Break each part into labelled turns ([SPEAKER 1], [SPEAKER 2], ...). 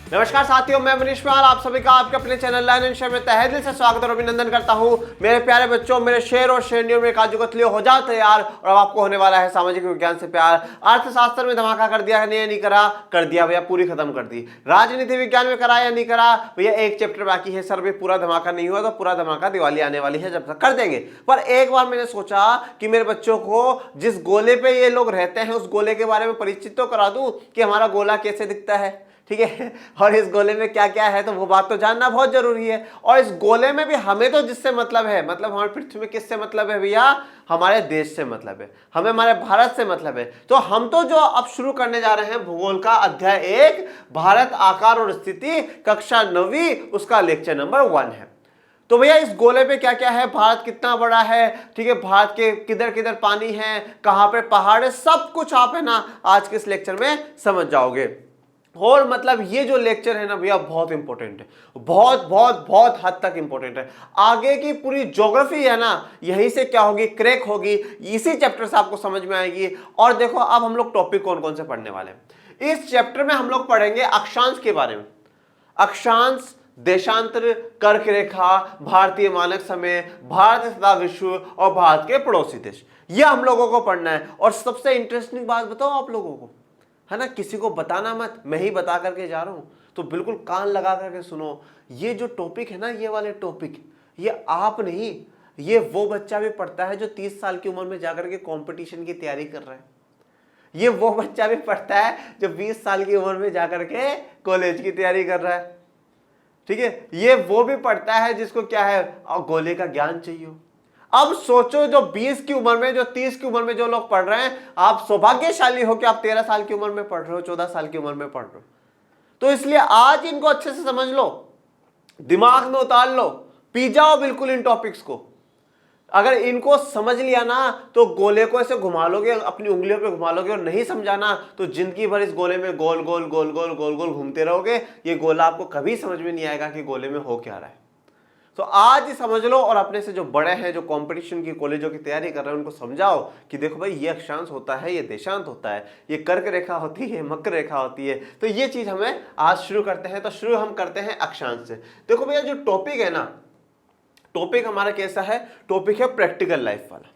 [SPEAKER 1] नमस्कार साथियों, मैं मनीष पाल आप सभी का आपके अपने चैनल लर्न एंड शेयर में तहे दिल से स्वागत और अभिनंदन करता हूं। मेरे प्यारे बच्चों, मेरे शेर और शेरनियों में काजू कतलियों हो जाओ तैयार। और अब आपको होने वाला है सामाजिक विज्ञान से प्यार। अर्थशास्त्र में धमाका कर दिया है, नहीं करा, कर दिया भैया, पूरी खत्म कर दी। राजनीति विज्ञान में करा या नहीं करा भैया, एक चैप्टर बाकी है सर, भी पूरा धमाका नहीं हुआ तो पूरा धमाका दिवाली आने वाली है जब तक कर देंगे। पर एक बार मैंने सोचा कि मेरे बच्चों को जिस गोले पे ये लोग रहते हैं उस गोले के बारे में परिचित तो करा दूं कि हमारा गोला कैसे दिखता है, ठीक है, और इस गोले में क्या क्या है, तो वो बात तो जानना बहुत जरूरी है। और इस गोले में भी हमें तो जिससे मतलब है, मतलब हमारी पृथ्वी में किससे मतलब है भैया, हमारे देश से मतलब है, हमें हमारे भारत से मतलब है। तो हम तो जो अब शुरू करने जा रहे हैं भूगोल का अध्याय 1, भारत आकार और स्थिति, कक्षा 9वीं, उसका लेक्चर नंबर 1 है। तो भैया इस गोले पे क्या क्या है, भारत कितना बड़ा है, ठीक है, भारत के किधर किधर पानी है, कहां पे पहाड़ है, सब कुछ आप है ना आज के इस लेक्चर में समझ जाओगे। और मतलब ये जो लेक्चर है ना भैया बहुत इंपॉर्टेंट है, बहुत बहुत बहुत हद तक इंपॉर्टेंट है। आगे की पूरी ज्योग्राफी है ना यहीं से क्या होगी, क्रैक होगी, इसी चैप्टर से आपको समझ में आएगी। और देखो अब हम लोग टॉपिक कौन कौन से पढ़ने वाले हैं इस चैप्टर में। हम लोग पढ़ेंगे अक्षांश के बारे में, अक्षांश, देशांतर, कर्क रेखा, भारतीय मानक समय, भारत तथा विश्व और भारत के पड़ोसी देश, ये हम लोगों को पढ़ना है। और सबसे इंटरेस्टिंग बात बताओ आप लोगों को, है ना, किसी को बताना मत, मैं ही बता करके जा रहा हूं, तो बिल्कुल कान लगा करके सुनो। ये जो टॉपिक है ना, ये वाले टॉपिक, ये आप नहीं, ये वो बच्चा भी पढ़ता है जो 30 साल की उम्र में जाकर के कंपटीशन की तैयारी कर रहा है। ये वो बच्चा भी पढ़ता है जो 20 साल की उम्र में जाकर के कॉलेज की तैयारी कर रहा है, ठीक है। ये वो भी पढ़ता है जिसको क्या है, गोले का ज्ञान चाहिए। अब सोचो जो 20 की उम्र में, जो 30 की उम्र में जो लोग पढ़ रहे हैं, आप सौभाग्यशाली हो कि आप 13 साल की उम्र में पढ़ रहे हो, 14 साल की उम्र में पढ़ रहे हो। तो इसलिए आज इनको अच्छे से समझ लो, दिमाग में उतार लो, पी जाओ बिल्कुल इन टॉपिक्स को। अगर इनको समझ लिया ना तो गोले को ऐसे घुमा लोगे, अपनी उंगलियों पे घुमा लोगे, और नहीं समझाना तो जिंदगी भर इस गोले में गोल गोल गोल गोल गोल गोल घूमते रहोगे। ये गोला आपको कभी समझ में नहीं आएगा कि गोले में हो क्या रहा है। तो आज ही समझ लो, और अपने से जो बड़े हैं, जो कंपटीशन की कॉलेजों की तैयारी कर रहे हैं, उनको समझाओ कि देखो भाई ये अक्षांश होता है, ये देशांत होता है, ये कर्क रेखा होती है, मकर रेखा होती है। तो ये चीज हमें आज शुरू करते हैं। तो शुरू हम करते हैं अक्षांश से। देखो भैया जो टॉपिक है ना, टॉपिक हमारा कैसा है, टॉपिक है प्रैक्टिकल लाइफ वाला।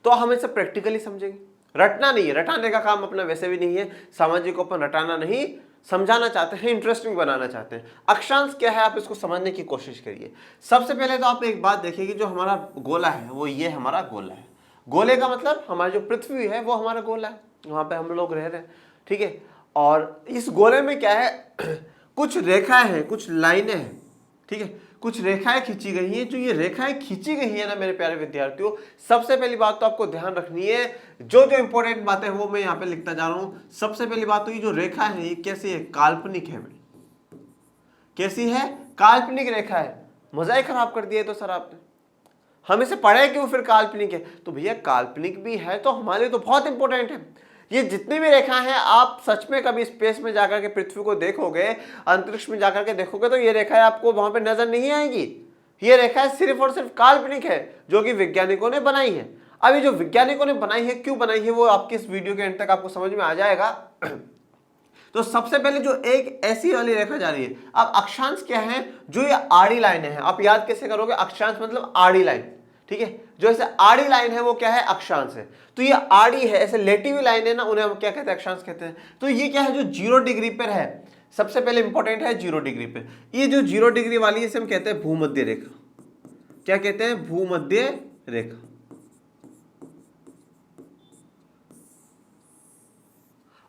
[SPEAKER 1] तो हम इसे प्रैक्टिकली समझेंगे, रटना नहीं है, रटाने का काम अपना वैसे भी नहीं है, सामाजिक को अपन रटाना नहीं, समझाना चाहते हैं, इंटरेस्टिंग बनाना चाहते हैं। अक्षांश क्या है, आप इसको समझने की कोशिश करिए। सबसे पहले तो आप एक बात देखिए कि जो हमारा गोला है वो ये हमारा गोला है। गोले का मतलब हमारी जो पृथ्वी है वो हमारा गोला है, वहां पे हम लोग रह रहे हैं, ठीक है। और इस गोले में क्या है, कुछ रेखाएं हैं, कुछ लाइनें हैं, ठीक है, कुछ रेखाएं खींची गई हैं। जो ये रेखाएं खींची गई है ना मेरे प्यारे विद्यार्थियों, सबसे पहली बात तो आपको ध्यान रखनी है, जो जो इंपॉर्टेंट बातें वो मैं यहाँ पे लिखता जा रहा हूं। सबसे पहली बात तो ये जो रेखा है ये कैसी है, काल्पनिक है। कैसी है, काल्पनिक रेखा है। मजा ही खराब कर दिया तो सर आपने, हम इसे पढ़े क्यों फिर काल्पनिक है। तो भैया काल्पनिक भी है तो हमारे लिए तो बहुत इंपॉर्टेंट है। ये जितनी भी रेखा हैं, आप सच में कभी स्पेस में जाकर के पृथ्वी को देखोगे, अंतरिक्ष में जाकर के देखोगे, तो ये रेखाएं आपको वहां पे नजर नहीं आएंगी। ये रेखाएं सिर्फ और सिर्फ काल्पनिक है, जो कि वैज्ञानिकों ने बनाई है। अभी जो वैज्ञानिकों ने बनाई है, क्यों बनाई है, वो आपकी इस वीडियो के एंड तक आपको समझ में आ जाएगा। तो सबसे पहले जो एक ऐसी वाली रेखा जा रही है, अब अक्षांश क्या है, जो ये आड़ी लाइन है। आप याद कैसे करोगे, अक्षांश मतलब आड़ी लाइन, ठीक है, जो ऐसे आड़ी लाइन है वो क्या है, अक्षांश है। तो ये आड़ी है, ऐसे लेटी हुई लाइन है ना, उन्हें हम क्या कहते हैं, अक्षांश कहते हैं। तो ये क्या है, जो 0 डिग्री पर है, सबसे पहले इंपॉर्टेंट है 0 डिग्री पे। ये जो 0 डिग्री वाली है इसे हम कहते हैं भूमध्य रेखा। क्या कहते हैं, भूमध्य रेखा।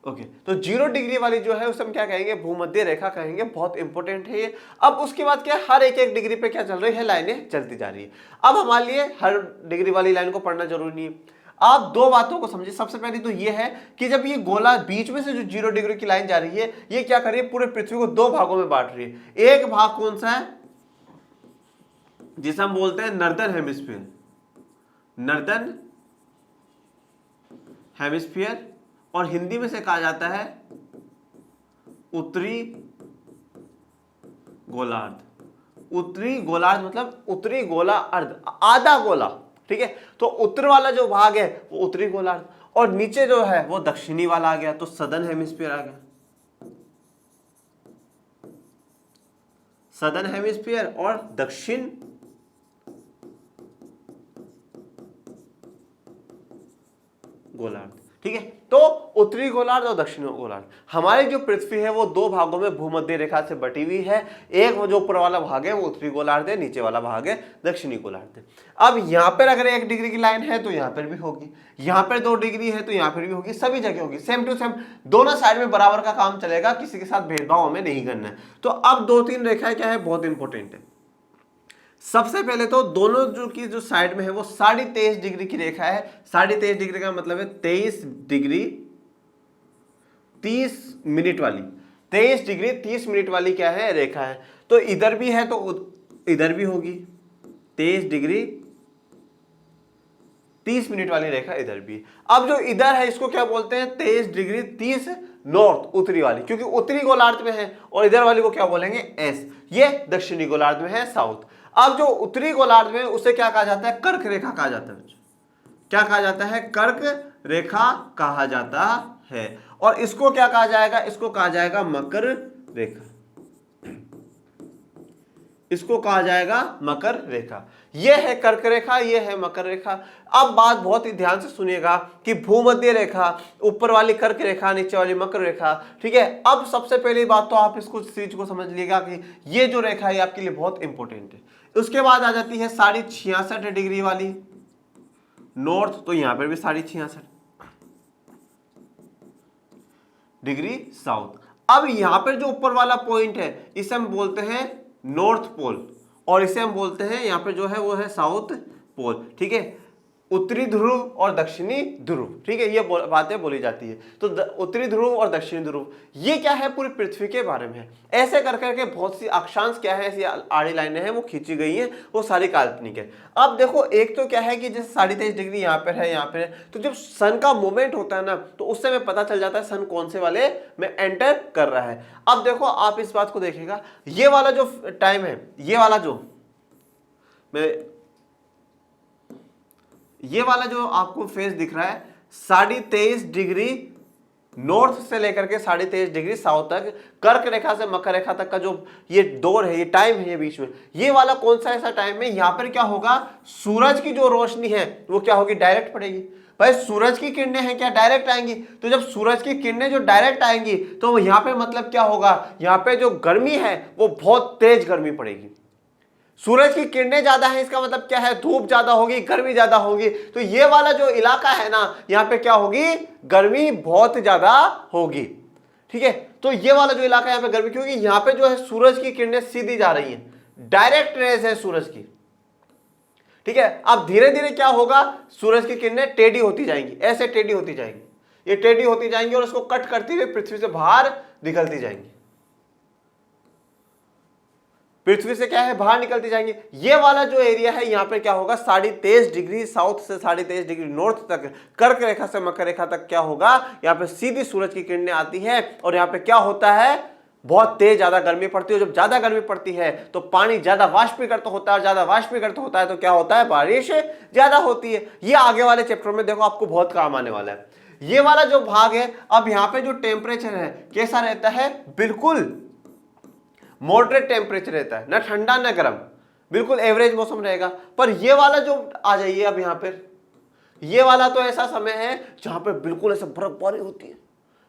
[SPEAKER 1] ओके, तो 0 डिग्री वाली जो है उसे हम क्या कहेंगे, भूमध्य रेखा कहेंगे। बहुत इंपॉर्टेंट है ये। अब उसके बाद क्या, हर एक डिग्री पे क्या चल रही है, लाइनें चलती जा रही है। अब हमारे लिए हर डिग्री वाली लाइन को पढ़ना जरूरी नहीं है। आप दो बातों को समझिए। सबसे पहली तो ये है कि जब ये गोला बीच में से जो 0 डिग्री की लाइन जा रही है, ये क्या कर रही है, पूरे पृथ्वी को 2 भागों में बांट रही है। एक भाग कौन सा है, जिसे हम बोलते हैं नॉर्दर्न हेमिस्फीयर, नॉर्दर्न हेमिस्फीयर, और हिंदी में से कहा जाता है उत्तरी गोलार्ध। उत्तरी गोलार्ध मतलब उत्तरी गोला अर्ध, आधा गोला, ठीक है। तो उत्तर वाला जो भाग है वो उत्तरी गोलार्ध, और नीचे जो है वो दक्षिणी वाला आ गया, तो सदर्न हेमिस्फीयर आ गया। सदर्न हेमिस्फीयर और दक्षिण गोलार्ध। ठीक है, तो उत्तरी गोलार्ध और दक्षिणी गोलार्ध। हमारी जो पृथ्वी है वो दो भागों में भूमध्य रेखा से बटी हुई है। एक वो जो ऊपर वाला भाग है वो उत्तरी गोलार्ध है, नीचे वाला भाग है दक्षिणी गोलार्ध है। अब यहाँ पर अगर 1 डिग्री की लाइन है तो यहाँ पर भी होगी, यहाँ पर 2 डिग्री है तो यहाँ पर भी होगी, सभी जगह होगी, सेम टू सेम, दोनों साइड में बराबर का काम चलेगा, किसी के साथ भेदभाव हमें नहीं करना है। तो अब 2-3 रेखाएं क्या है, बहुत इंपॉर्टेंट है। सबसे पहले तो दोनों जो साइड में है वो 23.5 डिग्री की रेखा है। 23.5 डिग्री का मतलब है 23 डिग्री 30 मिनट वाली, 23 डिग्री 30 मिनट वाली क्या है, रेखा है। तो इधर भी है तो इधर भी होगी 23 डिग्री 30 मिनट वाली रेखा, इधर भी। अब जो इधर है इसको क्या बोलते हैं, 23 डिग्री 30 नॉर्थ, उत्तरी वाली, क्योंकि उत्तरी गोलार्ध में है, और इधर वाली को क्या बोलेंगे, एस, ये दक्षिणी गोलार्ध में है, साउथ। अब जो उत्तरी गोलार्ध में उसे क्या कहा जाता है, कर्क रेखा कहा जाता है। क्या कहा जाता है, कर्क रेखा कहा जाता है। और इसको क्या कहा जाएगा, इसको कहा जाएगा मकर रेखा, इसको कहा जाएगा मकर रेखा। यह है कर्क रेखा, यह है मकर रेखा। अब बात बहुत ही ध्यान से सुनिएगा कि भूमध्य रेखा, ऊपर वाली कर्क रेखा, नीचे वाली मकर रेखा। ठीक है, अब सबसे पहली बात तो आप इसको चीज को समझ लीजिएगा कि ये जो रेखा है आपके लिए बहुत इंपॉर्टेंट है। उसके बाद आ जाती है 66.5 डिग्री वाली नॉर्थ, तो यहां पर भी 66.5 डिग्री साउथ। अब यहां पर जो ऊपर वाला पॉइंट है इसे हम बोलते हैं नॉर्थ पोल, और इसे हम बोलते हैं यहां पे जो है वो है साउथ पोल। ठीक है, उत्तरी ध्रुव और दक्षिणी ध्रुव। ठीक है, ये बातें बोली जाती है। तो उत्तरी ध्रुव और दक्षिणी ध्रुव ये क्या है, पूरी पृथ्वी के बारे में है। ऐसे कर करके बहुत सी अक्षांश क्या है, ऐसी आड़ी लाइनें हैं वो खींची गई हैं, वो सारी काल्पनिक है। अब देखो, एक तो क्या है कि जैसे 23.5 डिग्री यहाँ पर है, यहाँ पर है, तो जब सन का मूवमेंट होता है ना तो उससे हमें पता चल जाता है सन कौन से वाले में एंटर कर रहा है। अब देखो, आप इस बात को देखिएगा, ये वाला जो टाइम है, ये वाला जो आपको फेस दिख रहा है 23.5 डिग्री नॉर्थ से लेकर के 23.5 डिग्री साउथ तक, कर्क रेखा से मकर रेखा तक का जो ये दौर है, ये टाइम है, ये बीच में, ये वाला कौन सा ऐसा टाइम है, यहां पर क्या होगा, सूरज की जो रोशनी है वो क्या होगी, डायरेक्ट पड़ेगी। भाई सूरज की किरणें हैं क्या, डायरेक्ट आएंगी। तो जब सूरज की किरणें जो डायरेक्ट आएंगी तो यहाँ पे मतलब क्या होगा, यहाँ पे जो गर्मी है वो बहुत तेज गर्मी पड़ेगी। सूरज की किरणें ज्यादा है, इसका मतलब क्या है, धूप ज्यादा होगी, गर्मी ज्यादा होगी। तो ये वाला जो इलाका है ना, यहाँ पे क्या होगी, गर्मी बहुत ज्यादा होगी। ठीक है, तो ये वाला जो इलाका है यहाँ पे गर्मी, क्योंकि यहाँ पे जो है सूरज की किरणें सीधी जा रही हैं, डायरेक्ट रेज है सूरज की। ठीक है, अब धीरे धीरे क्या होगा, सूरज की किरणें टेढ़ी होती जाएंगी, ऐसे टेढ़ी होती जाएंगी, ये टेढ़ी होती जाएंगी और उसको कट करते हुए पृथ्वी से बाहर निकलती जाएंगी, पृथ्वी से क्या है, बाहर निकलती जाएंगी। ये वाला जो एरिया है यहाँ पे क्या होगा, 23.5 डिग्री साउथ से 23.5 डिग्री नॉर्थ तक, कर्क रेखा से मकर रेखा तक क्या होगा, यहाँ पे सीधी सूरज की किरणें आती है और यहाँ पे क्या होता है, बहुत तेज ज्यादा गर्मी पड़ती है। जब ज्यादा गर्मी पड़ती है तो पानी ज्यादा वाष्पीकृत होता है, और ज्यादा वाष्पीकृत होता है तो क्या होता है, बारिश ज्यादा होती है। ये आगे वाले चैप्टर में देखो आपको बहुत काम आने वाला है। ये वाला जो भाग है, अब यहाँ पे जो टेम्परेचर है कैसा रहता है, बिल्कुल मॉडरेट टेम्परेचर रहता है, ना ठंडा ना गर्म, बिल्कुल एवरेज मौसम रहेगा। पर ये वाला जो आ जाइए अब यहाँ पर, ये वाला तो ऐसा समय है जहां पर बिल्कुल ऐसा बर्फबारी होती है,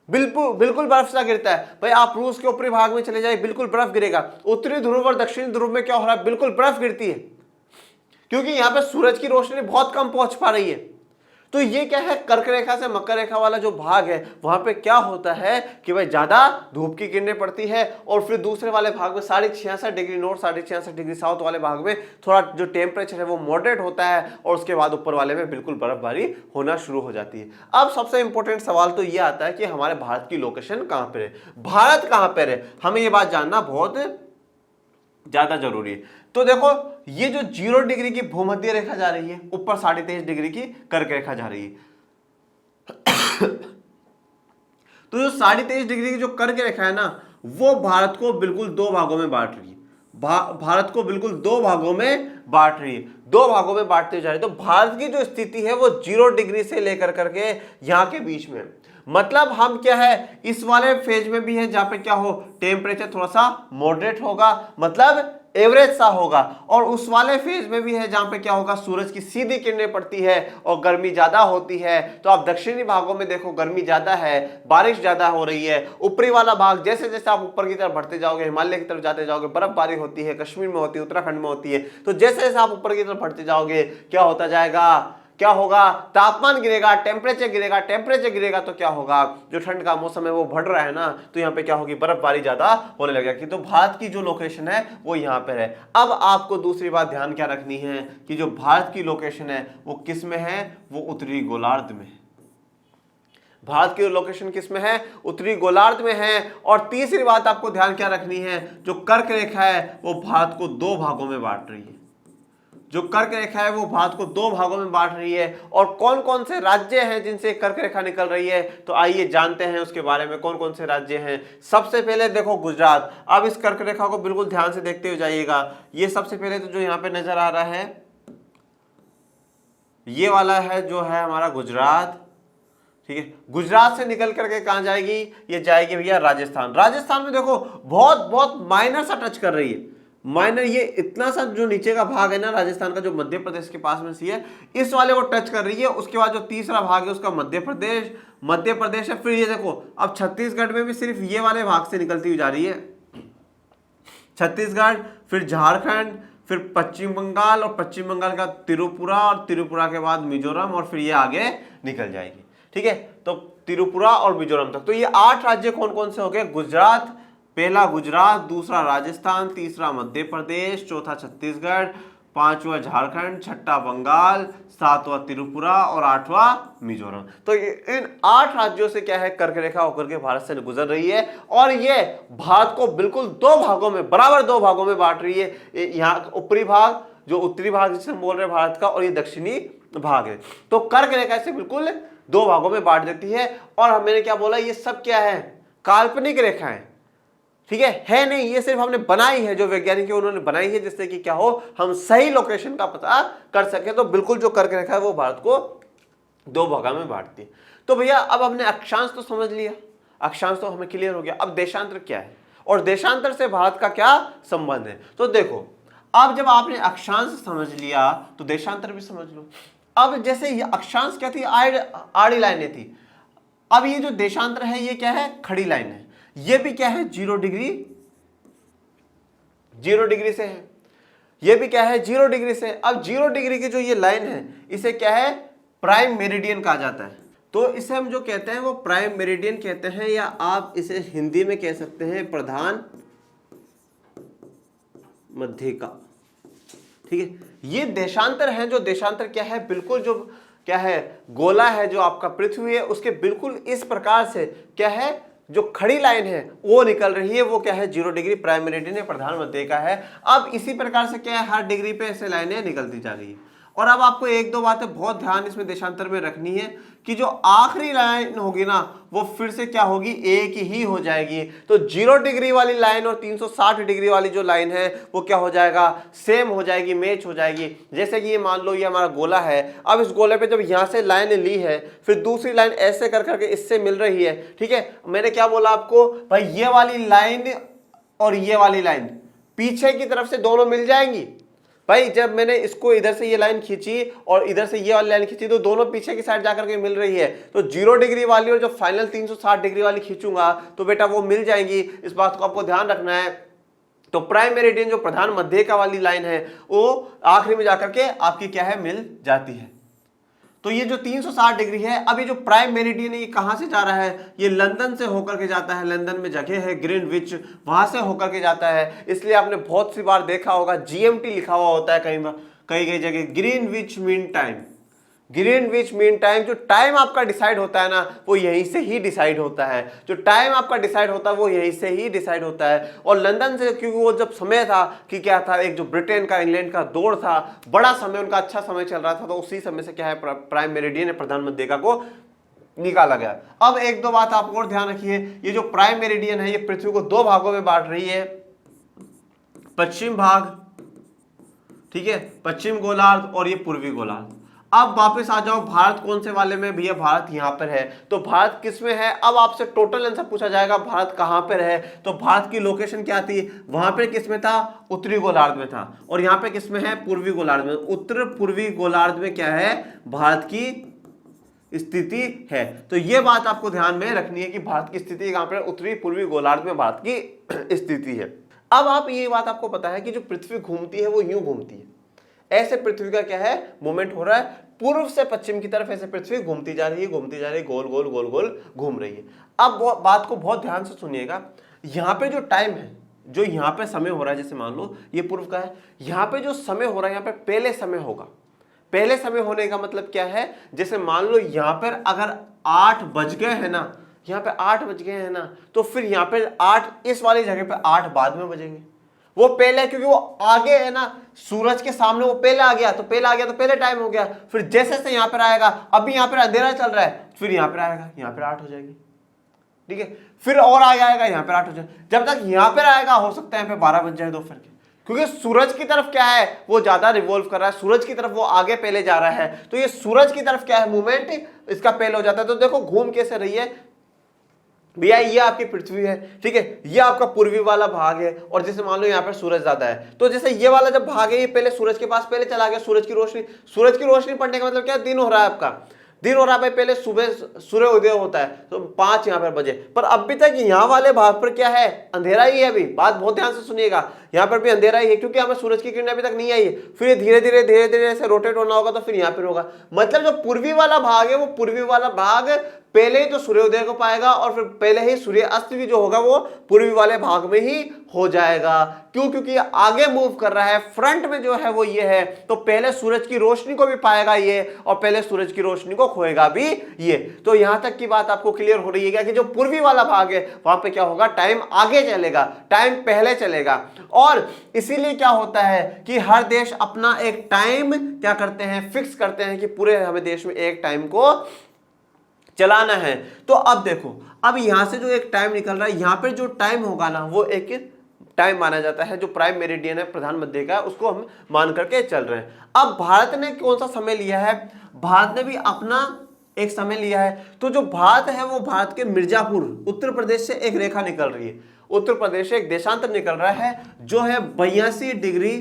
[SPEAKER 1] बिल्कुल बिल्कुल बर्फ सा गिरता है। भाई आप रूस के ऊपरी भाग में चले जाए, बिल्कुल बर्फ गिरेगा। उत्तरी ध्रुव और दक्षिणी ध्रुव में क्या हो रहा है, बिल्कुल बर्फ गिरती है, क्योंकि यहाँ पे सूरज की रोशनी बहुत कम पहुंच पा रही है। तो ये क्या है, कर्क रेखा से मकर रेखा वाला जो भाग है वहां पे क्या होता है कि भाई ज्यादा धूप की किरणें पड़ती है, और फिर दूसरे वाले भाग में 66.5 डिग्री नॉर्थ 66.5 डिग्री साउथ वाले भाग में थोड़ा जो टेम्परेचर है वो मॉडरेट होता है, और उसके बाद ऊपर वाले में बिल्कुल बर्फबारी होना शुरू हो जाती है। अब सबसे इंपॉर्टेंट सवाल तो ये आता है कि हमारे भारत की लोकेशन कहां पर है, भारत कहां पर है, हमें ये बात जानना बहुत ज्यादा जरूरी है। तो देखो, ये जो 0 डिग्री की भूमध्य रेखा जा रही है, ऊपर 23.5 डिग्री की कर्क रेखा जा रही है। तो जो 23.5 डिग्री की जो कर्क रेखा है ना, वो भारत को बिल्कुल 2 भागों में बांट रही है। भारत को बिल्कुल दो भागों में बांट रही है, दो भागों में बांटते जा रही है। तो भारत की जो स्थिति है वो 0 डिग्री से लेकर करके यहां के बीच में, मतलब हम क्या है इस वाले फेज में भी है जहां पे क्या हो टेम्परेचर थोड़ा सा मॉडरेट होगा, मतलब एवरेज सा होगा, और उस वाले फेज में भी है जहां पे क्या होगा सूरज की सीधी किरणें पड़ती है और गर्मी ज्यादा होती है। तो आप दक्षिणी भागों में देखो गर्मी ज्यादा है, बारिश ज्यादा हो रही है। ऊपरी वाला भाग जैसे जैसे आप ऊपर की तरफ बढ़ते जाओगे, हिमालय की तरफ जाते जाओगे, बर्फबारी होती है, कश्मीर में होती है, उत्तराखंड में होती है। तो जैसे जैसे आप ऊपर की तरफ बढ़ते जाओगे क्या होता जाएगा, क्या होगा, तापमान गिरेगा, टेम्परेचर गिरेगा, टेम्परेचर गिरेगा तो क्या होगा, जो ठंड का मौसम है वो बढ़ रहा है ना, तो यहाँ पे क्या होगी बर्फबारी ज्यादा होने लगेगी। तो भारत की जो लोकेशन है वो यहाँ पे है। अब आपको दूसरी बात ध्यान क्या रखनी है कि जो भारत की लोकेशन है वो किस में है, वो उत्तरी गोलार्ध में है। भारत की लोकेशन किस में है, उत्तरी गोलार्ध में है। और तीसरी बात आपको ध्यान क्या रखनी है, जो कर्क रेखा है वो भारत को दो भागों में बांट रही है, जो कर्क रेखा है वो भारत को दो भागों में बांट रही है। और कौन कौन से राज्य हैं जिनसे कर्क रेखा निकल रही है, तो आइए जानते हैं उसके बारे में कौन कौन से राज्य हैं। सबसे पहले देखो गुजरात। अब इस कर्क रेखा को बिल्कुल ध्यान से देखते हुए जाइएगा। ये सबसे पहले तो जो यहाँ पे नजर आ रहा है ये वाला है जो है हमारा गुजरात, ठीक है। गुजरात से निकल करके कहां जाएगी, ये जाएगी भैया राजस्थान। राजस्थान में देखो बहुत बहुत माइनर सा टच कर रही है, माइनर, ये इतना सा जो नीचे का भाग है ना राजस्थान का, जो मध्य प्रदेश के पास में सी है, इस वाले को टच कर रही है। उसके बाद जो तीसरा भाग है उसका मध्य प्रदेश है। फिर ये देखो अब छत्तीसगढ़ में भी सिर्फ ये वाले भाग से निकलती हुई जा रही है, छत्तीसगढ़, फिर झारखंड, फिर पश्चिम बंगाल, और पश्चिम बंगाल का त्रिपुरा, और त्रिपुरा के बाद मिजोरम, और फिर ये आगे निकल जाएगी, ठीक है। तो त्रिपुरा और मिजोरम तक। तो ये 8 राज्य कौन कौन से हो गए, गुजरात, पहला गुजरात, दूसरा राजस्थान, तीसरा मध्य प्रदेश, चौथा छत्तीसगढ़, पांचवा झारखंड, छठा बंगाल, सातवां त्रिपुरा और आठवां मिजोरम। तो इन 8 राज्यों से क्या है कर्क रेखा होकर के भारत से गुजर रही है, और ये भारत को बिल्कुल दो भागों में, बराबर दो भागों में बांट रही है। यहाँ ऊपरी भाग जो उत्तरी भाग जिसे हम बोल रहे हैं भारत का, और ये दक्षिणी भाग है। तो कर्क रेखा से बिल्कुल दो भागों में बांट देती है। और मैंने क्या बोला, ये सब क्या है, काल्पनिक रेखाएं, ठीक है नहीं, ये सिर्फ हमने बनाई है, जो वैज्ञानिक उन्होंने बनाई है, जिससे कि क्या हो हम सही लोकेशन का पता कर सके। तो बिल्कुल जो कर्क रेखा है वो भारत को दो भागों में बांटती है। तो भैया अब हमने अक्षांश तो समझ लिया, अक्षांश तो हमें क्लियर हो गया। अब देशांतर क्या है और देशांतर से भारत का क्या संबंध है। तो देखो अब जब आपने अक्षांश समझ लिया तो देशांतर भी समझ लो। अब जैसे ये अक्षांश क्या थी, आड़ी लाइनें थी। अब ये जो देशांतर है ये क्या है, खड़ी लाइन है। ये भी क्या है, 0 डिग्री, 0 डिग्री से है। ये भी क्या है, 0 डिग्री से। अब 0 डिग्री की जो ये लाइन है इसे क्या है, प्राइम मेरिडियन कहा जाता है। तो इसे हम जो कहते हैं वो प्राइम मेरिडियन कहते हैं, या आप इसे हिंदी में कह सकते हैं प्रधान मध्यिका, ठीक है। ये देशांतर है। जो देशांतर क्या है, बिल्कुल जो क्या है गोला है जो आपका पृथ्वी है उसके बिल्कुल इस प्रकार से क्या है, जो खड़ी लाइन है वो निकल रही है, वो क्या है 0 डिग्री प्राइम मेरिडियन है, प्रधान मध्यिका है। अब इसी प्रकार से क्या है हर डिग्री पे ऐसे लाइनें निकलती जा रही है। और अब आपको एक दो बातें बहुत ध्यान इसमें देशांतर में रखनी है कि जो आखिरी लाइन होगी ना वो फिर से क्या होगी, एक ही हो जाएगी। तो 0 डिग्री वाली लाइन और 360 डिग्री वाली जो लाइन है वो क्या हो जाएगा, सेम हो जाएगी, मैच हो जाएगी। जैसे कि ये मान लो ये हमारा गोला है। अब इस गोले पे जब यहाँ से लाइन ली है फिर दूसरी लाइन ऐसे कर करके इससे मिल रही है, ठीक है। मैंने क्या बोला आपको भाई, ये वाली लाइन और ये वाली लाइन पीछे की तरफ से दोनों मिल जाएंगी। भाई जब मैंने इसको इधर से ये लाइन खींची और इधर से ये वाली लाइन खींची तो दोनों पीछे की साइड जाकर के मिल रही है। तो 0 डिग्री वाली और जो फाइनल 360 डिग्री वाली खींचूंगा तो बेटा वो मिल जाएंगी। इस बात को आपको ध्यान रखना है। तो प्राइम मेरिडियन जो प्रधान मध्यिका वाली लाइन है वो आखिरी में जाकर के आपकी क्या है, मिल जाती है। तो ये जो 360 डिग्री है, अभी जो प्राइम मेरिडियन है ये कहां से जा रहा है, ये लंदन से होकर के जाता है। लंदन में जगह है ग्रीनविच, वहां से होकर के जाता है। इसलिए आपने बहुत सी बार देखा होगा जीएमटी लिखा हुआ होता है कई जगह, Greenwich mean time. Greenwich mean time, जो टाइम आपका डिसाइड होता है ना वो यहीं से ही डिसाइड होता है। जो टाइम आपका डिसाइड होता है वो यहीं से ही डिसाइड होता है। और लंदन से, क्योंकि वो जब समय था कि क्या था, एक जो ब्रिटेन का इंग्लैंड का दौर था, बड़ा समय, उनका अच्छा समय चल रहा था, तो उसी समय से क्या है प्राइम मेरिडियन प्रधान मध्यिका को निकाला गया। अब एक दो बात आप और ध्यान रखिए, ये जो प्राइम मेरिडियन है ये पृथ्वी को दो भागों में बांट रही है। पश्चिम भाग, ठीक है, पश्चिम गोलार्ध और ये पूर्वी गोलार्ध। अब वापस आ जाओ भारत कौन से वाले में, भैया भारत यहाँ पर है, तो भारत किस में है। अब आपसे टोटल आंसर पूछा जाएगा भारत कहाँ पर है, तो भारत की लोकेशन क्या थी, वहां पे किस में था, उत्तरी गोलार्ध में था, और यहाँ पे किस में है, पूर्वी गोलार्ध में। उत्तर पूर्वी गोलार्ध में क्या है, भारत की स्थिति है। तो ये बात आपको ध्यान में रखनी है कि भारत की स्थिति कहां पर, उत्तरी पूर्वी गोलार्ध में भारत की स्थिति है। अब आप ये बात आपको पता है कि जो पृथ्वी घूमती है वो यूं घूमती है, ऐसे पृथ्वी का क्या है, मूवमेंट हो रहा है पूर्व से पश्चिम की तरफ, ऐसे पृथ्वी घूमती जा रही है, घूमती जा रही है, गोल गोल गोल गोल घूम रही है। अब वो बात को बहुत ध्यान से सुनिएगा, यहाँ पे जो टाइम है, जो यहाँ पे समय हो रहा है, जैसे मान लो ये पूर्व का है, यहाँ पे जो समय हो रहा है, यहाँ पे पहले समय होगा। पहले समय होने का मतलब क्या है, जैसे मान लो यहाँ पर अगर 8 बज गए हैं ना, यहाँ पे 8 बज गए हैं ना, तो फिर यहाँ पे 8 इस वाली जगह पे 8 बाद में बजेंगे। वो पहले, क्योंकि वो आगे है ना, सूरज के सामने वो पहले आ गया, तो पहले टाइम हो गया। फिर जैसे जैसे यहाँ पर आएगा, अभी यहाँ पर अंधेरा चल रहा है, फिर यहाँ पर आएगा, यहाँ पर 8 हो जाएगी, ठीक है, फिर और आगे आएगा, यहाँ पर 8 हो जाएगा। जब तक यहाँ पर आएगा हो सकता है यहाँ पे 12 बज जाए दोपहर के, क्योंकि सूरज की तरफ क्या है, वो ज्यादा रिवॉल्व कर रहा है, सूरज की तरफ वो आगे पहले जा रहा है, तो ये सूरज की तरफ क्या है, मूवमेंट इसका पहले हो जाता है। तो देखो घूम कैसे रही है भैया, ये आपकी पृथ्वी है, ठीक है, ये आपका पूर्वी वाला भाग है, और जैसे मान लो यहाँ पर सूरज ज्यादा है, तो जैसे ये वाला जब भाग है, ये पहले सूरज के पास पहले चला गया, सूरज की रोशनी पड़ने का मतलब क्या, दिन हो रहा है आपका, दिन हो रहा है भाई, पहले सुबह सूर्य उदय होता है, तो 5 यहाँ पर बजे, पर अभी तक यहाँ वाले भाग पर क्या है, अंधेरा ही है। अभी बात बहुत ध्यान से सुनिएगा, यहाँ पर भी अंधेरा ही है, क्योंकि हमें सूरज की किरणें अभी तक नहीं आई है। फिर धीरे धीरे ऐसे रोटेट होना होगा, तो फिर यहाँ पर होगा, मतलब जो पूर्वी वाला भाग है, वो पूर्वी वाला भाग पहले ही तो सूर्योदय को पाएगा, और फिर पहले ही सूर्य अस्त भी जो होगा वो पूर्वी वाले भाग में ही हो जाएगा। क्यों, क्योंकि आगे मूव कर रहा है, फ्रंट में जो है वो ये है, तो पहले सूरज की रोशनी को भी पाएगा ये, और पहले सूरज की रोशनी को खोएगा भी ये। तो यहां तक की बात आपको क्लियर हो रही है कि जो पूर्वी वाला भाग है वहां पे क्या होगा, टाइम आगे चलेगा, टाइम पहले चलेगा। और इसीलिए क्या होता है कि हर देश अपना एक टाइम क्या करते हैं, फिक्स करते हैं कि पूरे हमें देश में एक टाइम को चलाना है। तो अब देखो, अब यहां से जो एक टाइम निकल रहा है, यहां पर जो टाइम होगा ना, वो एक टाइम माना जाता है, जो प्राइम मेरिडियन है, प्रधान मध्य का, उसको हम मान करके चल रहे हैं। अब भारत ने कौन सा समय लिया है, भारत ने भी अपना एक समय लिया है। तो जो भारत है, वो भारत के मिर्जापुर उत्तर प्रदेश से एक रेखा निकल रही है, उत्तर प्रदेश से एक देशांतर निकल रहा है, जो है 82 degree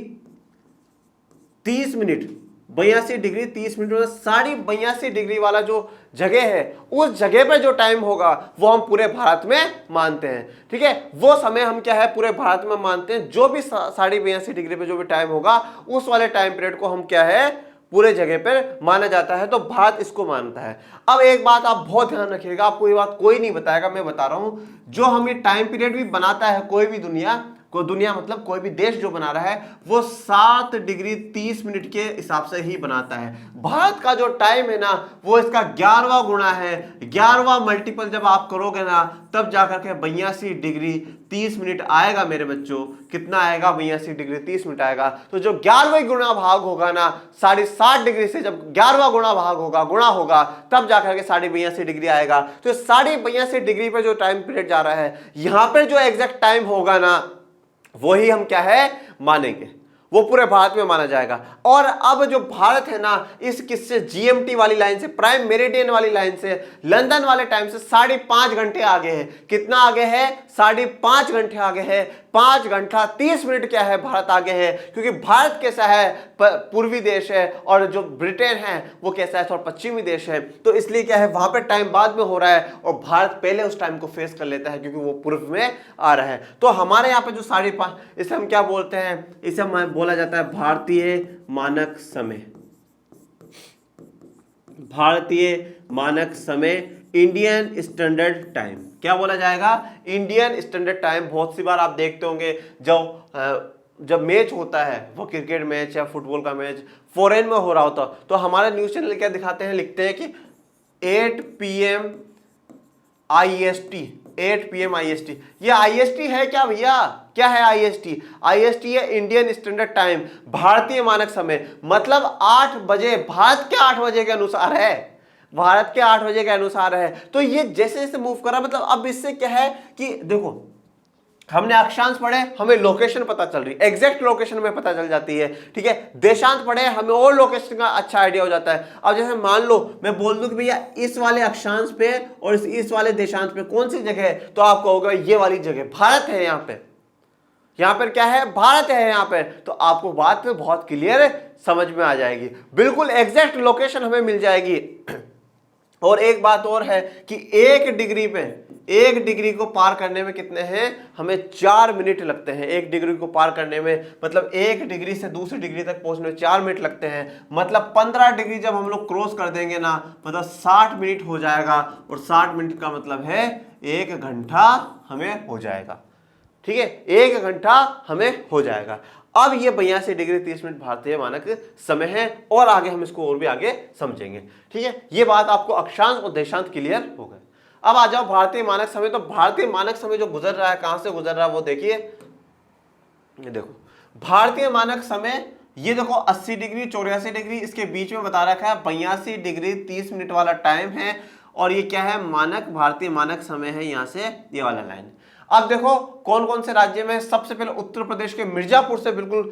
[SPEAKER 1] 30 minute, 82 degree 30 minute, 82.5 degree वाला जो जगह है, उस जगह पे जो टाइम होगा वो हम पूरे भारत में मानते हैं, ठीक है। वो समय हम क्या है, पूरे भारत में मानते हैं। जो भी 82.5 डिग्री पे जो भी टाइम होगा, उस वाले टाइम पीरियड को हम क्या है, पूरे जगह पर माना जाता है। तो भारत इसको मानता है। अब एक बात आप बहुत ध्यान रखिएगा, आपको ये बात कोई नहीं बताएगा, मैं बता रहा हूं, जो हम ये टाइम पीरियड भी बनाता है, कोई भी दुनिया मतलब कोई भी देश जो बना रहा है, वो 7 डिग्री 30 मिनट के हिसाब से ही बनाता है। भारत का जो टाइम है ना, वो इसका 11वां गुणा है, 11वां मल्टीपल जब आप करोगे ना, तब जाकर के 82 डिग्री 30 मिनट आएगा मेरे बच्चों। कितना आएगा, 82 डिग्री 30 मिनट आएगा। तो जो 11वां गुणा भाग होगा ना, 7.5 डिग्री से जब 11वां गुणा भाग होगा, गुणा होगा, तब जाकर के 82.5 डिग्री आएगा। तो 82.5 डिग्री पे जो टाइम पीरियड जा रहा है, यहां पर जो एग्जैक्ट टाइम होगा ना, वही हम क्या है, मानेंगे, वो पूरे भारत में माना जाएगा। और अब जो भारत है ना, इस किससे, जीएमटी वाली लाइन से, प्राइम मेरिडियन वाली लाइन से, लंदन वाले टाइम से 5.5 घंटे आगे है। कितना आगे है, 5.5 घंटे आगे है। 5 घंटा 30 मिनट क्या है, भारत आगे है, क्योंकि भारत कैसा है, पूर्वी देश है, और जो ब्रिटेन है वो कैसा है, थोड़ा पश्चिमी देश है। तो इसलिए क्या है, वहां पर टाइम बाद में हो रहा है, और भारत पहले उस टाइम को फेस कर लेता है, क्योंकि वो पूर्व में आ रहा है। तो हमारे यहाँ पे जो 5.5, इसे हम क्या बोलते हैं, इसे हम बोला जाता है भारतीय मानक समय। भारतीय मानक समय, इंडियन स्टैंडर्ड टाइम, क्या बोला जाएगा, इंडियन स्टैंडर्ड टाइम। बहुत सी बार आप देखते होंगे जब मैच होता है, वो क्रिकेट मैच या फुटबॉल का मैच फॉरेन में हो रहा होता, तो हमारे न्यूज चैनल क्या दिखाते हैं, लिखते हैं कि 8 PM IST, 8 PM IST। ये IST है क्या भैया, क्या है IST? IST है इंडियन स्टैंडर्ड टाइम, भारतीय मानक समय। मतलब 8 बजे, भारत के 8 बजे के अनुसार है, भारत के 8 बजे के अनुसार है। तो ये जैसे जैसे मूव कर रहा है, मतलब अब इससे क्या है कि देखो, हमने अक्षांश पढ़े, हमें लोकेशन पता चल रही है, एग्जैक्ट लोकेशन में पता चल जाती है, ठीक है। देशांत पढ़े, हमें और लोकेशन का अच्छा आइडिया हो जाता है। अब जैसे मान लो मैं बोल दूं कि भैया इस वाले अक्षांश पे और इस वाले देशांत पे कौन सी जगह है, तो आपको होगा ये वाली जगह भारत है। यहाँ पर क्या है, भारत है यहाँ पर। तो आपको बात में बहुत क्लियर समझ में आ जाएगी, बिल्कुल एग्जैक्ट लोकेशन हमें मिल जाएगी। और एक बात और है कि 1 डिग्री को पार करने में कितने हैं, हमें 4 मिनट लगते हैं। 1 डिग्री को पार करने में मतलब 1 डिग्री से दूसरी डिग्री तक पहुंचने में 4 मिनट लगते हैं। मतलब 15 डिग्री जब हम लोग क्रॉस कर देंगे ना, मतलब 60 मिनट हो जाएगा। और 60 मिनट का मतलब है 1 घंटा हमें हो जाएगा, ठीक है। 1 घंटा हमें हो जाएगा। अब ये 82 डिग्री 30 मिनट भारतीय मानक समय है, और आगे हम इसको और भी आगे समझेंगे, ठीक है। ये बात आपको अक्षांश और देशांत क्लियर हो गए। अब आ जाओ भारतीय मानक समय। तो भारतीय मानक समय जो गुजर रहा है, कहां से गुजर रहा है वो देखिए। ये देखो भारतीय मानक समय, ये देखो 80 डिग्री 84 डिग्री, इसके बीच में बता रखा है 82 डिग्री 30 मिनट वाला टाइम है। और ये क्या है, मानक भारतीय मानक समय है, यहां से ये वाला लाइन। अब देखो कौन कौन से राज्य में, सबसे पहले उत्तर प्रदेश के मिर्जापुर से बिल्कुल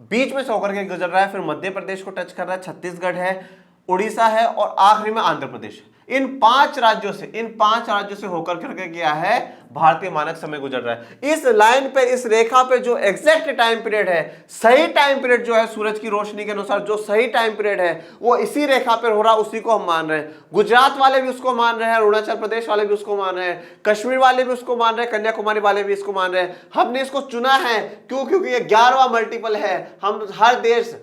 [SPEAKER 1] बीच में से होकर के गुजर रहा है, फिर मध्य प्रदेश को टच कर रहा है, छत्तीसगढ़ है, उड़ीसा है, और आखिरी में आंध्र प्रदेश। इन 5 राज्यों से होकर करके गया है भारतीय मानक समय गुजर रहा है। इस लाइन पे, इस रेखा पे जो एग्जैक्ट टाइम पीरियड है, सही टाइम पीरियड जो है सूरज की रोशनी के अनुसार जो सही टाइम पीरियड है वो इसी रेखा पर हो रहा, उसी को हम मान रहे हैं। गुजरात वाले भी उसको मान रहे हैं, अरुणाचल प्रदेश वाले भी उसको मान रहे हैं, कश्मीर वाले भी उसको मान रहे हैं, कन्याकुमारी वाले भी इसको मान रहे हैं। हमने इसको चुना है क्यों, क्योंकि ये 11वां मल्टीपल है। हम हर देश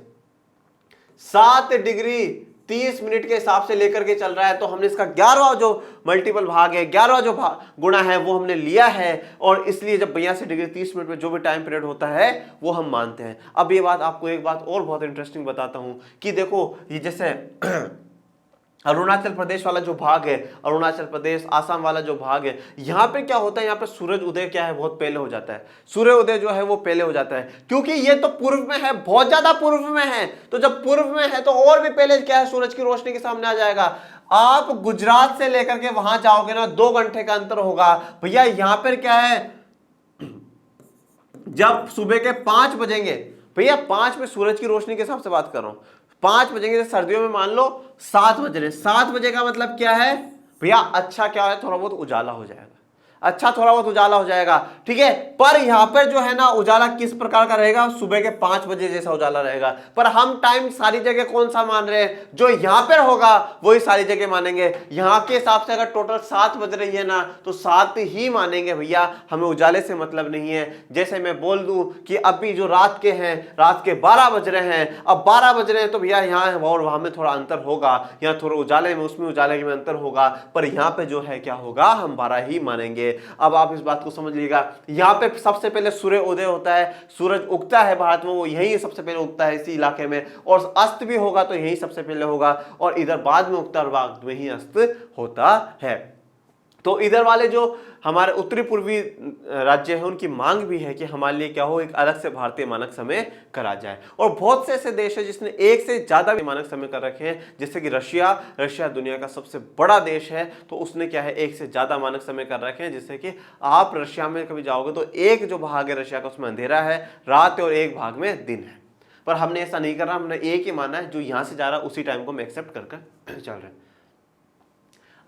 [SPEAKER 1] 7 डिग्री 30 मिनट के हिसाब से लेकर के चल रहा है, तो हमने इसका 11वां जो मल्टीपल भाग है, 11वां जो गुणा है वो हमने लिया है। और इसलिए जब 82 डिग्री 30 मिनट में जो भी टाइम पीरियड होता है वो हम मानते हैं। अब ये बात आपको एक बात और बहुत इंटरेस्टिंग बताता हूं कि देखो ये जैसे अरुणाचल प्रदेश वाला जो भाग है, अरुणाचल प्रदेश आसाम वाला जो भाग है, यहां पे क्या होता है, यहां पे सूरज उदय क्या है, बहुत पहले हो जाता है। सूर्य उदय जो है वो पहले हो जाता है, क्योंकि ये तो पूर्व में है, बहुत ज्यादा पूर्व में है। तो जब पूर्व में है तो और भी पहले क्या है, सूरज की रोशनी के सामने आ जाएगा। आप गुजरात से लेकर के वहां जाओगे ना, 2 घंटे का अंतर होगा। भैया यहां पर क्या है, जब सुबह के 5 बजेंगे, भैया 5 में सूरज की रोशनी के हिसाब से बात कर रहा हूं, 5 बजेंगे, सर्दियों में मान लो 7 बज रहे, 7 बजे का मतलब क्या है भैया, अच्छा क्या है, थोड़ा बहुत उजाला हो जाएगा, अच्छा थोड़ा बहुत उजाला हो जाएगा, ठीक है। पर यहां पर जो है ना उजाला किस प्रकार का रहेगा, सुबह के 5 बजे जैसा उजाला रहेगा। पर हम टाइम सारी जगह कौन सा मान रहे हैं, जो यहां पर होगा वही सारी जगह मानेंगे। यहां के हिसाब से अगर टोटल 7 बज रही है ना, तो 7 ही मानेंगे भैया, हमें उजाले से मतलब नहीं है। जैसे मैं बोल दूं कि अभी जो रात के हैं, रात के 12 बज रहे हैं, अब 12 बज रहे हैं, तो भैया यहाँ और वहां में थोड़ा अंतर होगा, यहाँ थोड़ा उजाले में उसमें उजाले में अंतर होगा, पर यहाँ पे जो है क्या होगा, हम 12 ही मानेंगे। अब आप इस बात को समझ लीजिएगा, यहां पे सबसे पहले सूर्य उदय होता है, सूरज उगता है भारत में, वो यही सबसे पहले उगता है इसी इलाके में, और अस्त भी होगा तो यही सबसे पहले होगा, और इधर बाद में उगता है और बाद में ही अस्त होता है। तो इधर वाले जो हमारे उत्तरी पूर्वी राज्य हैं उनकी मांग भी है कि हमारे लिए क्या हो, एक अलग से भारतीय मानक समय करा जाए। और बहुत से ऐसे देश हैं जिसने एक से ज्यादा भी मानक समय कर रखे हैं, जैसे कि रशिया दुनिया का सबसे बड़ा देश है, तो उसने क्या है, एक से ज्यादा मानक समय कर रखे हैं। जैसे कि आप रशिया में कभी जाओगे तो एक जो भाग है रशिया का उसमें अंधेरा है, रात है, और एक भाग में दिन है। पर हमने ऐसा नहीं करना, हमने एक ही माना है, जो यहां से जा रहा है उसी टाइम को हम एक्सेप्ट कर चल रहे हैं।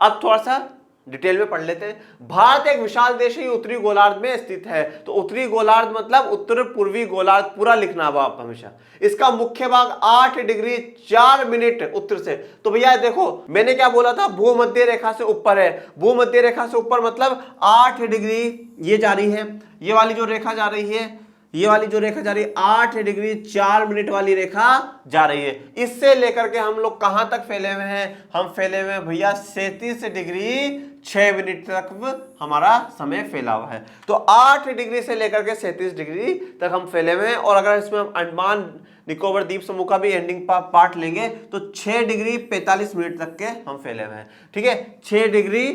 [SPEAKER 1] अब थोड़ा सा डिटेल में पढ़ लेते हैं। भारत एक विशाल देश है, उत्तरी गोलार्ध में स्थित है। तो उत्तरी गोलार्ध मतलब उत्तर पूर्वी गोलार्ध पूरा लिखना है आप हमेशा। इसका मुख्य भाग 8 डिग्री 4 मिनट उत्तर से। तो भैया देखो मैंने क्या बोला था, भूमध्य रेखा से ऊपर है, भूमध्य रेखा से ऊपर मतलब 8 डिग्री ये जा रही है, ये वाली जो रेखा जा रही है, ये वाली जो रेखा जा रही है 8 डिग्री 4 मिनट वाली रेखा जा रही है। इससे लेकर के हम लोग कहां तक फैले हुए हैं, हम फैले हुए हैं भैया 37 डिग्री 6 मिनट तक हमारा समय फैला हुआ है। तो 8 डिग्री से लेकर के 37 डिग्री तक हम फैले हुए हैं। और अगर इसमें हम अंडमान निकोबार द्वीप समूह का भी एंडिंग पार्ट लेंगे तो 6 डिग्री 45 मिनट तक के हम फैले हुए हैं, ठीक है, 6 डिग्री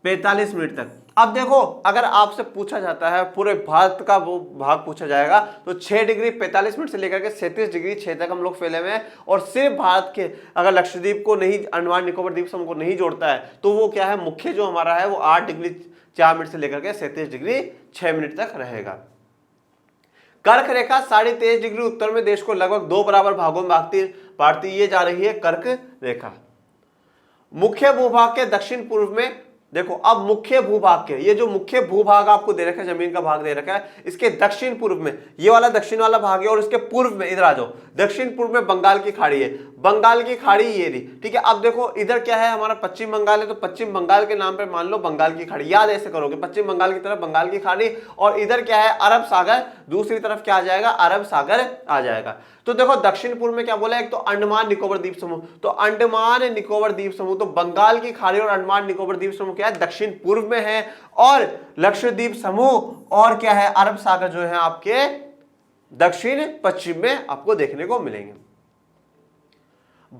[SPEAKER 1] 45 मिनट तक। अब देखो अगर आपसे पूछा जाता है, पूरे भारत का वो भाग पूछा जाएगा, तो 6 डिग्री 45 मिनट से लेकर के 37 डिग्री 6 तक हम लोग फैले हुए हैं। और सिर्फ भारत के, अगर लक्षद्वीप को नहीं, अंडमान निकोबार द्वीप समूह को नहीं जोड़ता है, तो वो क्या है, मुख्य जो हमारा है वो 8 डिग्री 4 मिनट से लेकर के 37 डिग्री 6 मिनट तक रहेगा। कर्क रेखा 23.5 डिग्री उत्तर में देश को लगभग 2 बराबर भागों में बांटती ये जा रही है कर्क रेखा। मुख्य भूभाग के दक्षिण पूर्व में, देखो अब मुख्य भूभाग के, ये जो मुख्य भूभाग आपको दे रखा है, जमीन का भाग दे रखा है, इसके दक्षिण पूर्व में ये वाला दक्षिण वाला भाग है, और इसके पूर्व में इधर आ जाओ, दक्षिण पूर्व में बंगाल की खाड़ी है। बंगाल की खाड़ी ये रही, ठीक है। अब देखो इधर क्या है, हमारा पश्चिम बंगाल है, तो पश्चिम बंगाल के नाम पे मान लो बंगाल की खाड़ी, याद ऐसे करोगे, पश्चिम बंगाल की तरफ बंगाल की खाड़ी, और इधर क्या है अरब सागर, दूसरी तरफ क्या आ जाएगा अरब सागर आ जाएगा। तो देखो दक्षिण पूर्व में क्या बोला, एक तो अंडमान निकोबार द्वीप समूह, तो अंडमान निकोबार द्वीप समूह, तो बंगाल की खाड़ी और अंडमान निकोबार द्वीप समूह क्या है दक्षिण पूर्व में है, और लक्षद्वीप समूह और क्या है अरब सागर जो है आपके दक्षिण पश्चिम में आपको देखने को मिलेंगे।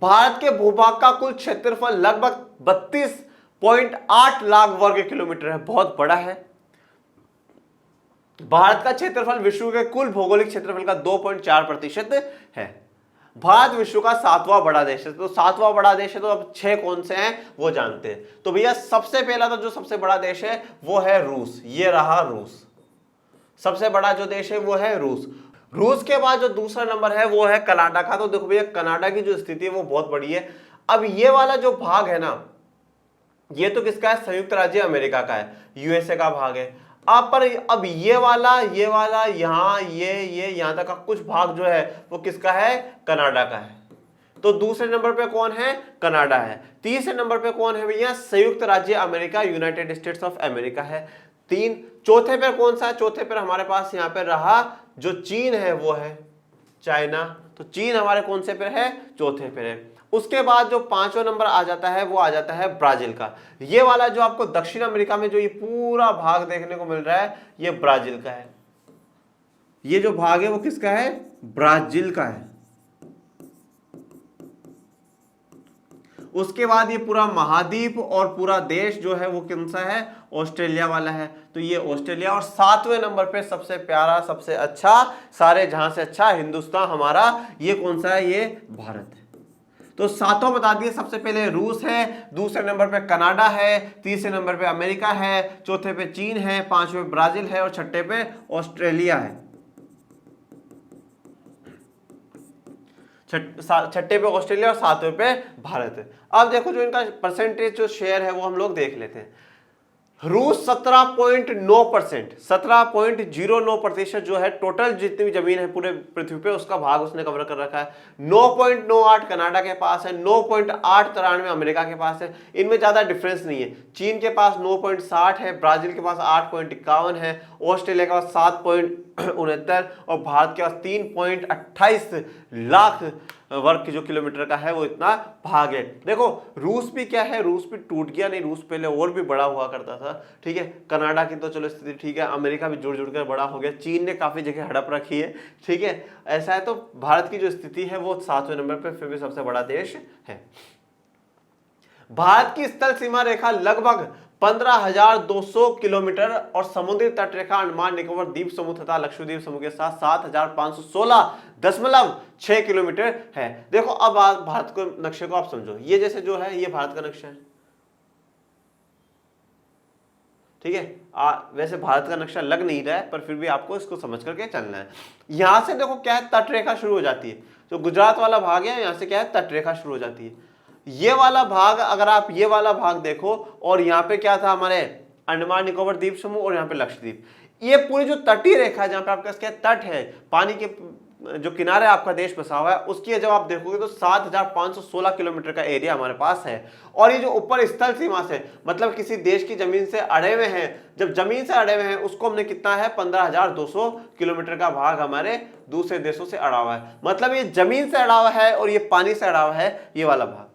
[SPEAKER 1] भारत के भूभाग का कुल क्षेत्रफल लगभग 32.8 लाख वर्ग किलोमीटर है, बहुत बड़ा है। भारत का क्षेत्रफल विश्व के कुल भौगोलिक क्षेत्रफल का 2.4% है। भारत विश्व का 7वां बड़ा देश है, तो 7वां बड़ा देश है, तो अब 6 कौन से हैं वो जानते हैं। तो भैया सबसे पहला तो जो सबसे बड़ा देश है वो है रूस, ये रहा रूस, सबसे बड़ा जो देश है वो है रूस। रूस के बाद जो दूसरा नंबर है वो है कनाडा का। तो देखो भैया कनाडा की जो स्थिति है वो बहुत बड़ी है। अब ये वाला जो भाग है ना, ये तो किसका है, संयुक्त राज्य अमेरिका का है, यूएसए का भाग है। अब ये वाला यहाँ ये यहाँ तक का कुछ भाग जो है वो किसका है, कनाडा का है। तो दूसरे नंबर पे कौन है, कनाडा है। तीसरे नंबर पे कौन है भैया, संयुक्त राज्य America, United states of America है 3। चौथे पे कौन सा है, चौथे पे हमारे पास यहाँ पे रहा जो चीन है वो है चाइना। तो चीन हमारे कौन से पे है, चौथे पे है। उसके बाद जो 5वां नंबर आ जाता है वो आ जाता है ब्राजील का। ये वाला जो आपको दक्षिण अमेरिका में जो ये पूरा भाग देखने को मिल रहा है ये ब्राजील का है। ये जो भाग है वो किसका है, ब्राजील का है। उसके बाद ये पूरा महाद्वीप और पूरा देश जो है वो कौन सा है, ऑस्ट्रेलिया वाला है। तो ये ऑस्ट्रेलिया। और 7वें नंबर पे सबसे प्यारा, सबसे अच्छा, सारे जहां से अच्छा हिंदुस्तान हमारा, ये कौन सा है, ये भारत है। तो 7वां बता दिए, सबसे पहले रूस है, दूसरे नंबर पे कनाडा है, तीसरे नंबर पे अमेरिका है, चौथे पे चीन है, 5वें ब्राजील है और 6ठे पे ऑस्ट्रेलिया है। 6ठे पे ऑस्ट्रेलिया और 7वें पे भारत है। अब देखो जो इनका परसेंटेज जो शेयर है वो हम लोग देख लेते हैं। रूस 17.9%, 17.09% जो है टोटल जितनी भी जमीन है पूरे पृथ्वी पे उसका भाग उसने कवर कर रखा है। 9.98 कनाडा के पास है, 9.893 अमेरिका के पास है। इनमें ज्यादा डिफरेंस नहीं है। चीन के पास 9.60 है, ब्राजील के पास 8.51 है, ऑस्ट्रेलिया के पास 7.69 और भारत के पास 3.28 लाख वर्ग जो किलोमीटर का है वो इतना भाग है। देखो रूस भी क्या है, रूस भी टूट गया नहीं, रूस पहले और भी बड़ा हुआ करता था, ठीक है। कनाडा की तो चलो स्थिति ठीक है, अमेरिका भी जुड़ कर बड़ा हो गया, चीन ने काफी जगह हड़प रखी है, ठीक है। ऐसा है तो भारत की जो स्थिति है वो 7वें नंबर पे फिर भी सबसे बड़ा देश है। भारत की स्थल सीमा रेखा लगभग 15,200 किलोमीटर और समुद्री तट रेखा अंडमान निकोबार द्वीप समूह तथा लक्षद्वीप समूह के साथ 7,516.6 किलोमीटर है। देखो अब भारत को नक्शे को आप समझो, ये जैसे जो है ये भारत का नक्शा है, ठीक है। वैसे भारत का नक्शा लग नहीं रहा है पर फिर भी आपको इसको समझ करके चलना है। यहां से देखो क्या है, तट रेखा शुरू हो जाती है। जो गुजरात वाला भाग है यहां से क्या है, तट रेखा शुरू हो जाती है। ये वाला भाग अगर आप ये वाला भाग देखो और यहाँ पे क्या था हमारे अंडमान निकोबार द्वीप समूह और यहाँ पे लक्षद्वीप, ये पूरी जो तटीय रेखा है जहाँ पे आपका क्या तट है, पानी के जो किनारे आपका देश बसा हुआ है, उसकी जब आप देखोगे तो 7,516 किलोमीटर का एरिया हमारे पास है। और ये जो ऊपर स्थल सीमा से मतलब किसी देश की जमीन से अड़े हुए हैं, जब जमीन से अड़े हुए हैं उसको हमने कितना है 15,200 किलोमीटर का भाग हमारे दूसरे देशों से अड़ा हुआ है। मतलब ये जमीन से अड़ा हुआ है और ये पानी से अड़ा हुआ है, ये वाला भाग।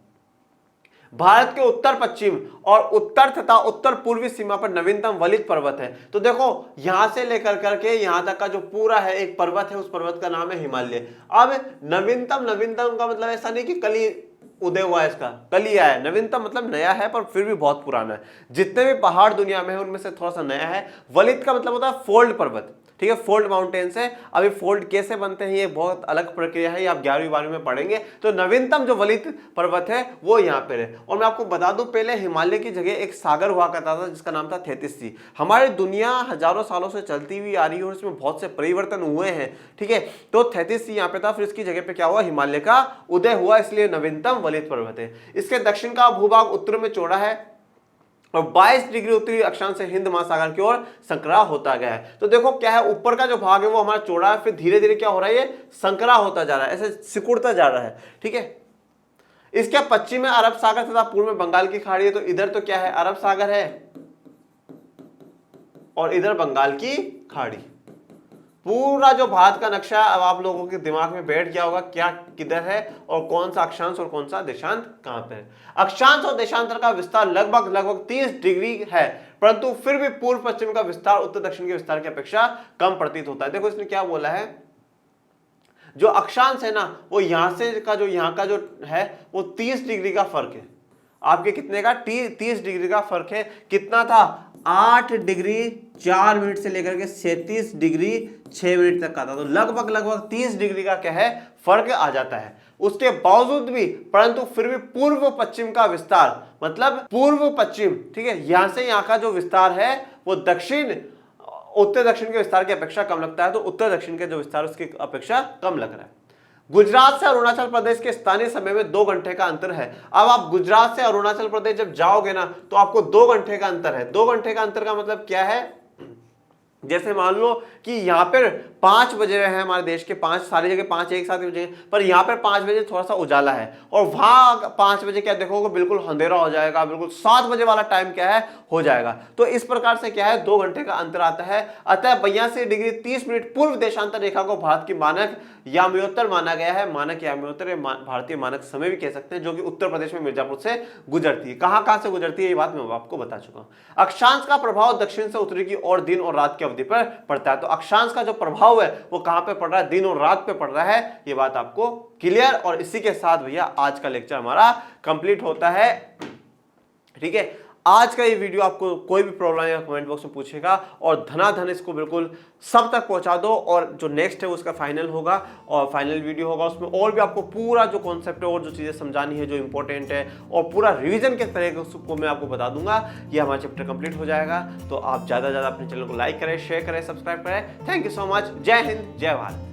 [SPEAKER 1] भारत के उत्तर पश्चिम और उत्तर तथा उत्तर पूर्वी सीमा पर नवीनतम वलित पर्वत है। तो देखो यहां से लेकर करके यहां तक का जो पूरा है एक पर्वत है, उस पर्वत का नाम है हिमालय। अब नवीनतम का मतलब ऐसा नहीं कि कल ही उदय हुआ है, इसका कल ही आया है। नवीनतम मतलब नया है पर फिर भी बहुत पुराना है। जितने भी पहाड़ दुनिया में है उनमें से थोड़ा सा नया है। वलित का मतलब होता है फोल्ड पर्वत, ठीक है, फोल्ड माउंटेन्स है। अभी फोल्ड कैसे बनते हैं ये बहुत अलग प्रक्रिया है, ये आप 11वीं 12वीं में पढ़ेंगे। तो नवीनतम जो वलित पर्वत है वो यहाँ पे है। और मैं आपको बता दूं, पहले हिमालय की जगह एक सागर हुआ करता था जिसका नाम था थेटिस सी। हमारी दुनिया हजारों सालों से चलती हुई आ रही है और इसमें बहुत से परिवर्तन हुए हैं, ठीक है। तो थेटिस सी यहाँ पे था, फिर इसकी जगह पे क्या हुआ, हिमालय का उदय हुआ, इसलिए नवीनतम वलित पर्वत है। इसके दक्षिण का भूभाग उत्तर में चौड़ा है और 22 डिग्री उत्तरी अक्षांश से हिंद महासागर की ओर संकरा होता गया है। तो देखो क्या है, ऊपर का जो भाग है वो हमारा चौड़ा है, फिर धीरे धीरे क्या हो रहा है, ये संकरा होता जा रहा है, ऐसे सिकुड़ता जा रहा है, ठीक है। इसके पश्चिम में अरब सागर तथा पूर्व में बंगाल की खाड़ी है। तो इधर तो क्या है, अरब सागर है और इधर बंगाल की खाड़ी। पूरा जो भारत का नक्शा अब आप लोगों के दिमाग में बैठ गया होगा, क्या किधर है और कौन सा अक्षांश और कौन सा देशांत कहां पे है। अक्षांश और देशांतर का विस्तार लगभग 30 डिग्री है, परंतु फिर भी पूर्व पश्चिम का विस्तार उत्तर दक्षिण के विस्तार की अपेक्षा कम प्रतीत होता है। देखो इसने क्या बोला है, जो अक्षांश है ना वो यहां से का जो यहाँ का जो है वो 30 डिग्री का फर्क है। आपके कितने का, 30 डिग्री का फर्क है। कितना था, 8 डिग्री 4 मिनट से लेकर के 37 डिग्री 6 मिनट तक का था। तो लगभग 30 डिग्री का क्या है, फर्क आ जाता है। उसके बावजूद भी, परंतु फिर भी पूर्व पश्चिम का विस्तार, मतलब पूर्व पश्चिम, ठीक है, यहां से यहां का जो विस्तार है वो दक्षिण उत्तर दक्षिण के विस्तार की अपेक्षा कम लगता है। तो उत्तर दक्षिण के जो विस्तार उसकी अपेक्षा कम लग रहा है। गुजरात से अरुणाचल प्रदेश के स्थानीय समय में 2 घंटे का अंतर है। अब आप गुजरात से अरुणाचल प्रदेश जब जाओगे ना तो आपको 2 घंटे का अंतर है। 2 घंटे का अंतर का मतलब क्या है, जैसे मान लो कि यहाँ पर 5 बजे है हमारे देश के, 5 सारी जगह 5 एक साथ बजे, पर यहाँ पर 5 बजे थोड़ा सा उजाला है और वहां 5 बजे क्या देखोगे, बिल्कुल अंधेरा हो जाएगा, बिल्कुल 7 बजे वाला टाइम क्या है हो जाएगा। तो इस प्रकार से क्या है, 2 घंटे का अंतर आता है। अतः 82 डिग्री 30 मिनट पूर्व देशांतर रेखा को भारत की मानक याम्योत्तर माना गया है। मानक याम्योत्तर भारतीय मानक समय भी कह सकते हैं, जो कि उत्तर प्रदेश में मिर्जापुर से गुजरती है। कहां से गुजरती है ये बात मैं आपको बता चुका हूं। अक्षांश का प्रभाव दक्षिण से उत्तरी की ओर दिन और रात की अवधि पर पड़ता है। तो अक्षांश का जो प्रभाव है वो कहां पे पड़ रहा है, दिन और रात पे पड़ रहा है, ये बात आपको क्लियर। और इसी के साथ भैया आज का लेक्चर हमारा कंप्लीट होता है, ठीक है। आज का ये वीडियो आपको कोई भी प्रॉब्लम या कमेंट बॉक्स में पूछेगा और धनाधन इसको बिल्कुल सब तक पहुंचा दो। और जो नेक्स्ट है उसका फाइनल होगा और फाइनल वीडियो होगा, उसमें और भी आपको पूरा जो कॉन्सेप्ट है और जो चीज़ें समझानी है जो इंपॉर्टेंट है और पूरा रिवीजन के तरीके को मैं आपको बता दूंगा। ये हमारा चैप्टर कंप्लीट हो जाएगा। तो आप ज़्यादा से ज़्यादा अपने चैनल को लाइक करें, शेयर करें, सब्सक्राइब करें। Thank you so much. जय हिंद, जय भारत।